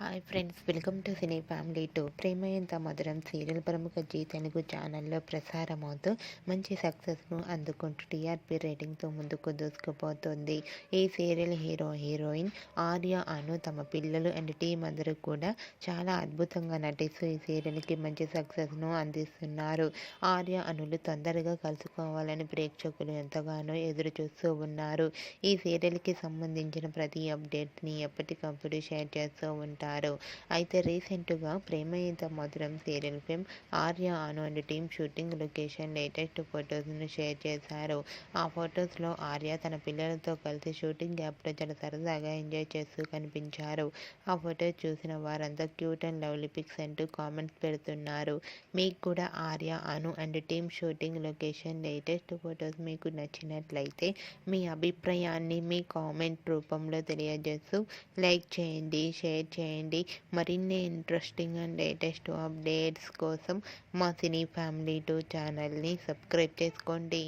Hi friends, welcome to cine family two. Prema Entha Madhuram serial ప్రముఖ G Telugu ఛానల్లో ప్రసారమవుతూ మంచి సక్సెస్ను అందుకుంటూ టీఆర్పీ రేటింగ్తో ముందుకు దూసుకుపోతుంది. ఈ సీరియల్ హీరోయిన్ ఆర్య అను తమ పిల్లలు అండ్ టీం అందరూ కూడా చాలా అద్భుతంగా నటిస్తూ ఈ సీరియల్కి మంచి సక్సెస్ను అందిస్తున్నారు. ఆర్య అనులు తొందరగా కలుసుకోవాలని ప్రేక్షకులు ఎంతగానో ఎదురు చూస్తూ ఉన్నారు. ఈ సీరియల్కి సంబంధించిన ప్రతి అప్డేట్ని ఎప్పటికప్పుడు షేర్ చేస్తూ ఉంటారు. అయితే రీసెంట్గా Prema Intha Madhuram serial fame Arya Anu and team shooting location latest ఫొటోస్ను షేర్ చేశారు. ఆ ఫొటోస్లో ఆర్య తన పిల్లలతో కలిసి షూటింగ్ గ్యాప్లో చాలా సరదాగా ఎంజాయ్ చేస్తూ కనిపించారు. ఆ ఫొటోస్ చూసిన వారంతా క్యూట్ అండ్ లవ్లీ పిక్స్ అంటూ కామెంట్స్ పెడుతున్నారు. మీకు కూడా Arya Anu and team shooting location latest photos మీకు నచ్చినట్లయితే మీ అభిప్రాయాన్ని మీ కామెంట్ రూపంలో తెలియజేస్తూ లైక్ చేయండి, షేర్ చేయండి. మరిన్ని ఇంట్రెస్టింగ్ అండ్ లేటెస్ట్ అప్డేట్స్ కోసం మా సినీ ఫ్యామిలీ 2 ఛానల్ని సబ్స్క్రైబ్ చేసుకోండి.